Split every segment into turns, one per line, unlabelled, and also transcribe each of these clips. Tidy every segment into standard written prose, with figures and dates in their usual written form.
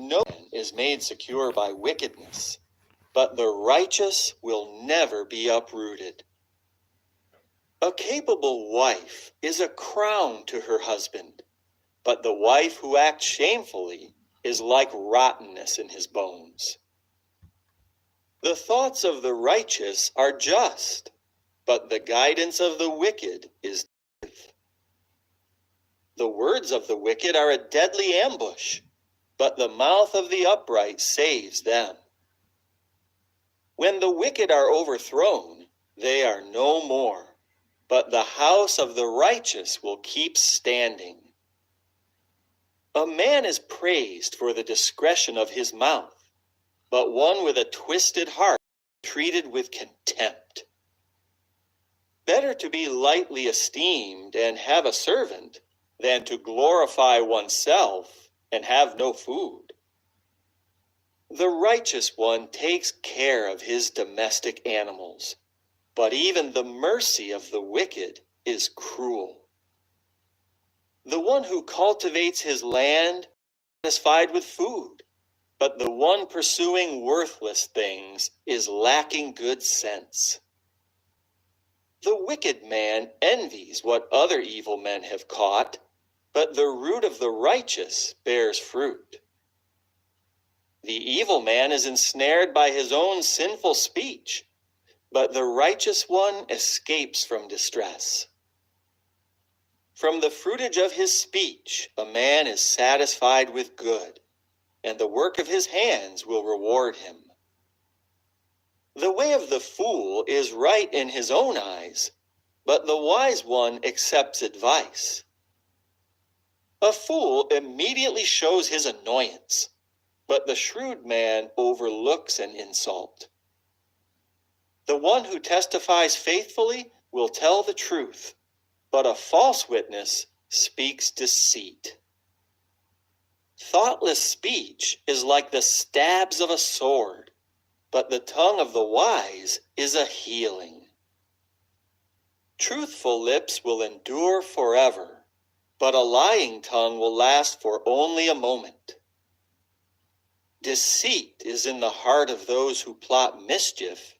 No man is made secure by wickedness, but the righteous will never be uprooted. A capable wife is a crown to her husband, but the wife who acts shamefully is like rottenness in his bones. The thoughts of the righteous are just, but the guidance of the wicked is death. The words of the wicked are a deadly ambush, but the mouth of the upright saves them. When the wicked are overthrown, they are no more, but the house of the righteous will keep standing. A man is praised for the discretion of his mouth, but one with a twisted heart is treated with contempt. Better to be lightly esteemed and have a servant than to glorify oneself and have no food. The righteous one takes care of his domestic animals, but even the mercy of the wicked is cruel. The one who cultivates his land is satisfied with food, but the one pursuing worthless things is lacking good sense. The wicked man envies what other evil men have caught, but the root of the righteous bears fruit. The evil man is ensnared by his own sinful speech, but the righteous one escapes from distress. From the fruitage of his speech, a man is satisfied with good, and the work of his hands will reward him. The way of the fool is right in his own eyes, but the wise one accepts advice. A fool immediately shows his annoyance, but the shrewd man overlooks an insult. The one who testifies faithfully will tell the truth, but a false witness speaks deceit. Thoughtless speech is like the stabs of a sword, but the tongue of the wise is a healing. Truthful lips will endure forever, but a lying tongue will last for only a moment. Deceit is in the heart of those who plot mischief,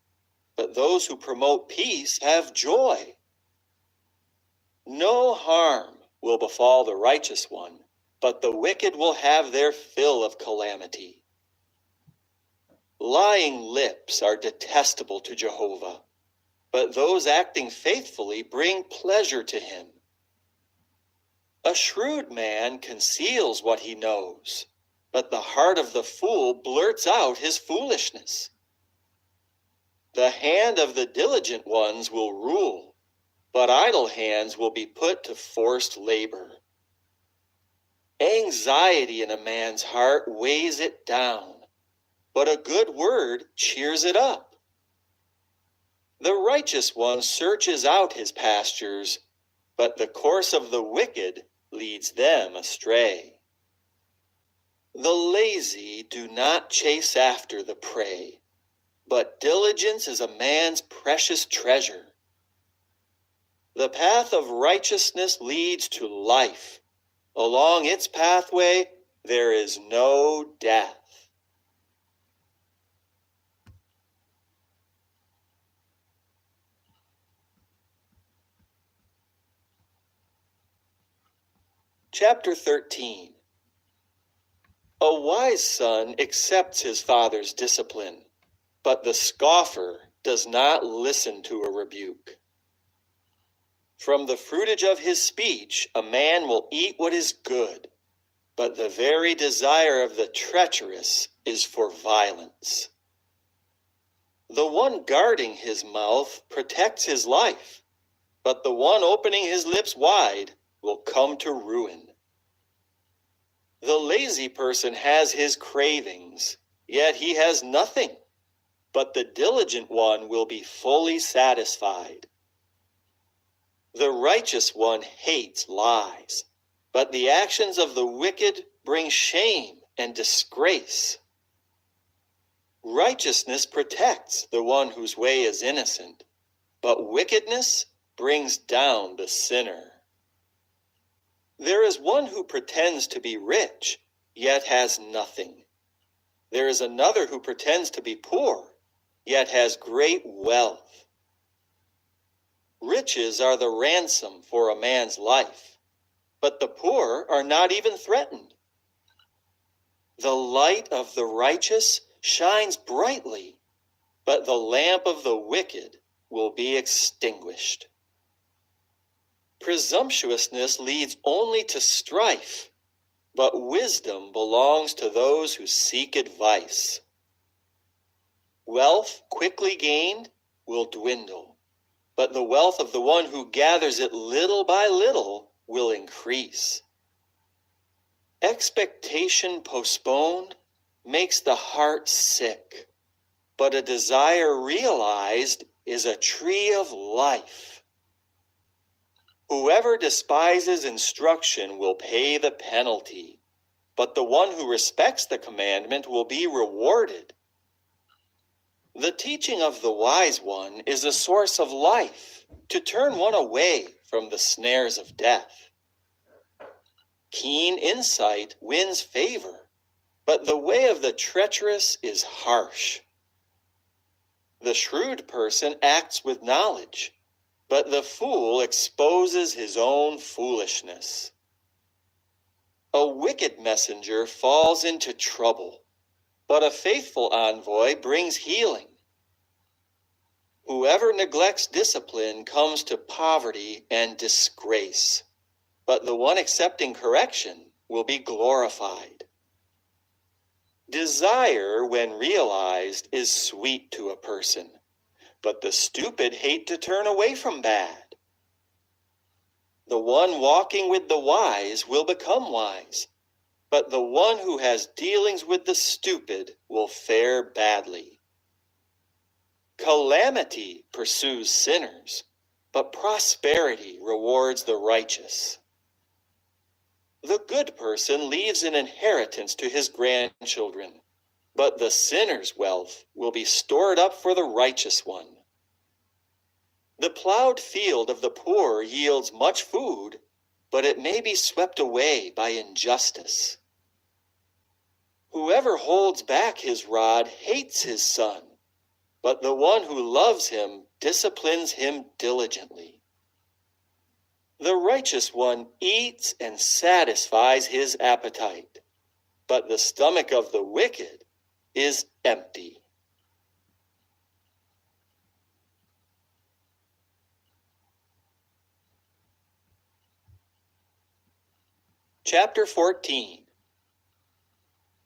but those who promote peace have joy. No harm will befall the righteous one, but the wicked will have their fill of calamity. Lying lips are detestable to Jehovah, but those acting faithfully bring pleasure to him. A shrewd man conceals what he knows, but the heart of the fool blurts out his foolishness. The hand of the diligent ones will rule, but idle hands will be put to forced labor. Anxiety in a man's heart weighs it down, but a good word cheers it up. The righteous one searches out his pastures, but the course of the wicked leads them astray. The lazy do not chase after the prey, but diligence is a man's precious treasure. The path of righteousness leads to life. Along its pathway, there is no death. Chapter 13. A wise son accepts his father's discipline, but the scoffer does not listen to a rebuke. From the fruitage of his speech, a man will eat what is good, but the very desire of the treacherous is for violence. The one guarding his mouth protects his life, but the one opening his lips wide will come to ruin. The lazy person has his cravings, yet he has nothing, but the diligent one will be fully satisfied. The righteous one hates lies, but the actions of the wicked bring shame and disgrace. Righteousness protects the one whose way is innocent, but wickedness brings down the sinner. There is one who pretends to be rich, yet has nothing, There is another who pretends to be poor, yet has great wealth. Riches are the ransom for a man's life, but the poor are not even threatened. The light of the righteous shines brightly, but the lamp of the wicked will be extinguished. Presumptuousness leads only to strife, but wisdom belongs to those who seek advice. Wealth quickly gained will dwindle, but the wealth of the one who gathers it little by little will increase. Expectation postponed makes the heart sick, but a desire realized is a tree of life. Whoever despises instruction will pay the penalty, but the one who respects the commandment will be rewarded. The teaching of the wise one is a source of life, to turn one away from the snares of death. Keen insight wins favor, but the way of the treacherous is harsh. The shrewd person acts with knowledge, but the fool exposes his own foolishness. A wicked messenger falls into trouble, but a faithful envoy brings healing. Whoever neglects discipline comes to poverty and disgrace, but the one accepting correction will be glorified. Desire, when realized, is sweet to a person, but the stupid hate to turn away from bad. The one walking with the wise will become wise, but the one who has dealings with the stupid will fare badly. Calamity pursues sinners, but prosperity rewards the righteous. The good person leaves an inheritance to his grandchildren, but the sinner's wealth will be stored up for the righteous one. The plowed field of the poor yields much food, but it may be swept away by injustice. Whoever holds back his rod hates his son, but the one who loves him disciplines him diligently. The righteous one eats and satisfies his appetite, but the stomach of the wicked is empty. Chapter 14.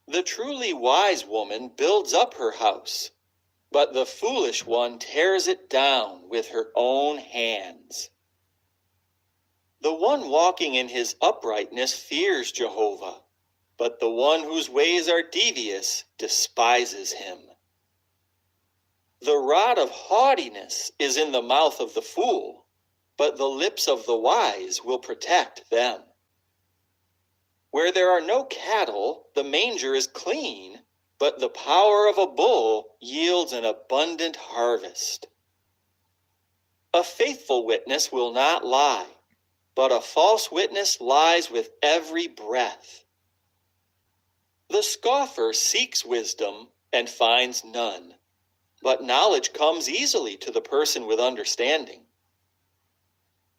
The truly wise woman builds up her house, but the foolish one tears it down with her own hands. The one walking in his uprightness fears Jehovah, but the one whose ways are devious despises him. The rod of haughtiness is in the mouth of the fool, but the lips of the wise will protect them. Where there are no cattle, the manger is clean, but the power of a bull yields an abundant harvest. A faithful witness will not lie, but a false witness lies with every breath. The scoffer seeks wisdom and finds none, but knowledge comes easily to the person with understanding.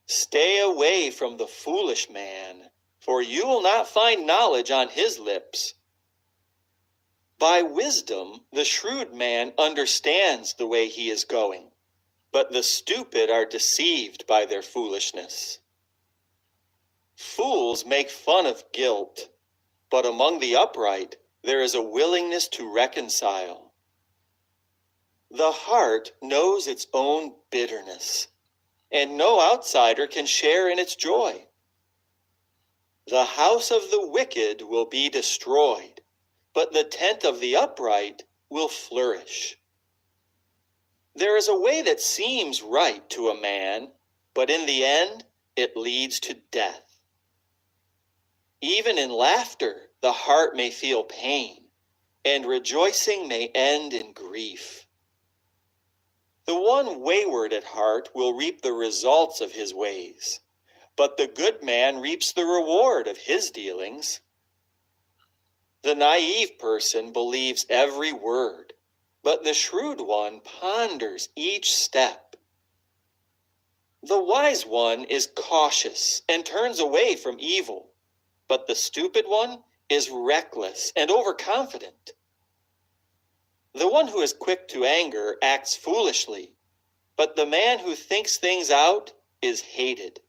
Stay away from the foolish man, for you will not find knowledge on his lips. By wisdom, the shrewd man understands the way he is going, but the stupid are deceived by their foolishness. Fools make fun of guilt, but among the upright there is a willingness to reconcile. The heart knows its own bitterness, and no outsider can share in its joy. The house of the wicked will be destroyed, but the tent of the upright will flourish. There is a way that seems right to a man, but in the end it leads to death. Even in laughter, the heart may feel pain, and rejoicing may end in grief. The one wayward at heart will reap the results of his ways, but the good man reaps the reward of his dealings. The naive person believes every word, but the shrewd one ponders each step. The wise one is cautious and turns away from evil, but the stupid one is reckless and overconfident. The one who is quick to anger acts foolishly, but the man who thinks things out is hated.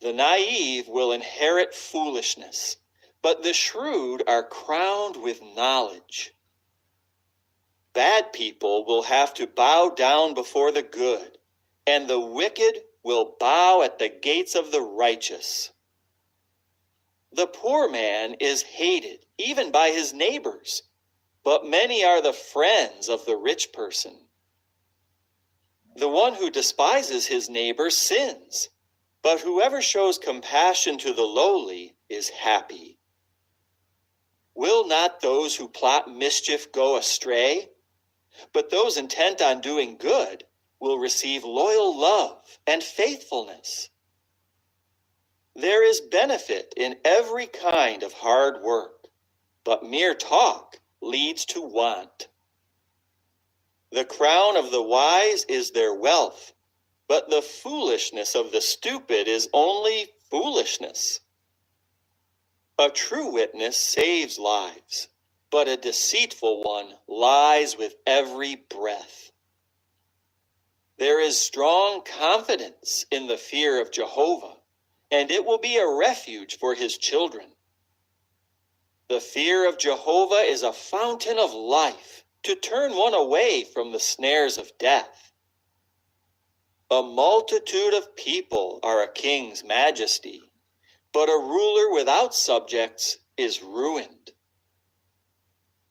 The naive will inherit foolishness, but the shrewd are crowned with knowledge. Bad people will have to bow down before the good, and the wicked will bow at the gates of the righteous. The poor man is hated even by his neighbors, but many are the friends of the rich person. The one who despises his neighbor sins, but whoever shows compassion to the lowly is happy. Will not those who plot mischief go astray? But those intent on doing good will receive loyal love and faithfulness. There is benefit in every kind of hard work, but mere talk leads to want. The crown of the wise is their wealth, but the foolishness of the stupid is only foolishness. A true witness saves lives, but a deceitful one lies with every breath. There is strong confidence in the fear of Jehovah, and it will be a refuge for his children. The fear of Jehovah is a fountain of life to turn one away from the snares of death. A multitude of people are a king's majesty, but a ruler without subjects is ruined.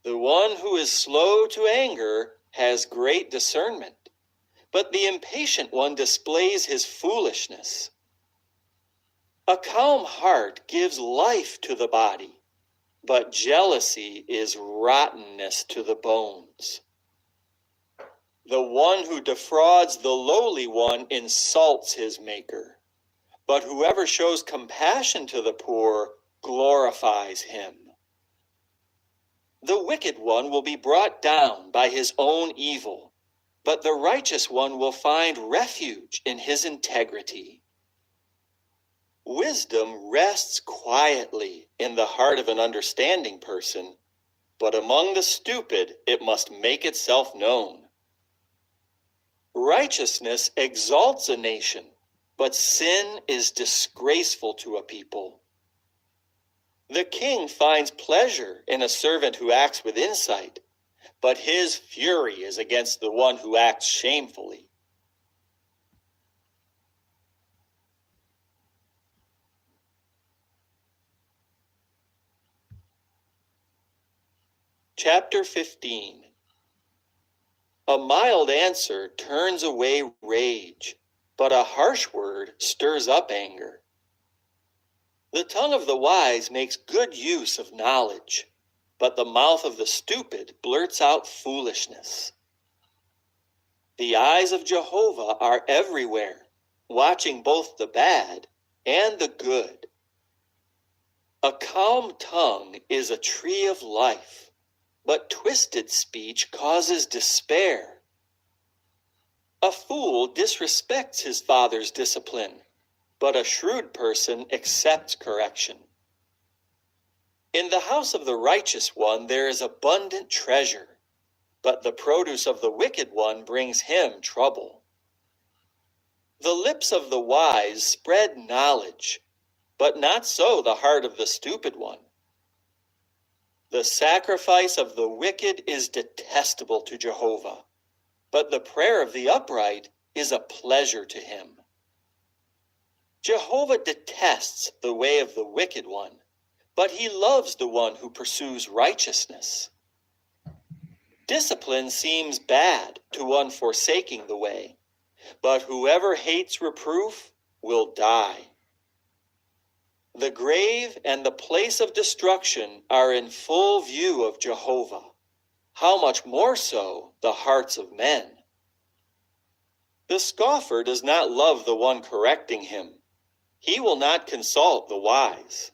The one who is slow to anger has great discernment, but the impatient one displays his foolishness. A calm heart gives life to the body, but jealousy is rottenness to the bones. The one who defrauds the lowly one insults his maker, but whoever shows compassion to the poor glorifies him. The wicked one will be brought down by his own evil, but the righteous one will find refuge in his integrity. Wisdom rests quietly in the heart of an understanding person, but among the stupid it must make itself known. Righteousness exalts a nation, but sin is disgraceful to a people. The king finds pleasure in a servant who acts with insight, but his fury is against the one who acts shamefully. Chapter 15. A mild answer turns away rage, but a harsh word stirs up anger. The tongue of the wise makes good use of knowledge, but the mouth of the stupid blurts out foolishness. The eyes of Jehovah are everywhere, watching both the bad and the good. A calm tongue is a tree of life, but twisted speech causes despair. A fool disrespects his father's discipline, but a shrewd person accepts correction. In the house of the righteous one there is abundant treasure, but the produce of the wicked one brings him trouble. The lips of the wise spread knowledge, but not so the heart of the stupid one. The sacrifice of the wicked is detestable to Jehovah, but the prayer of the upright is a pleasure to him. Jehovah detests the way of the wicked one, but he loves the one who pursues righteousness. Discipline seems bad to one forsaking the way, but whoever hates reproof will die. The grave and the place of destruction are in full view of Jehovah. How much more so the hearts of men? The scoffer does not love the one correcting him. He will not consult the wise.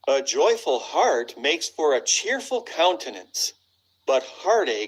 A joyful heart makes for a cheerful countenance, but heartache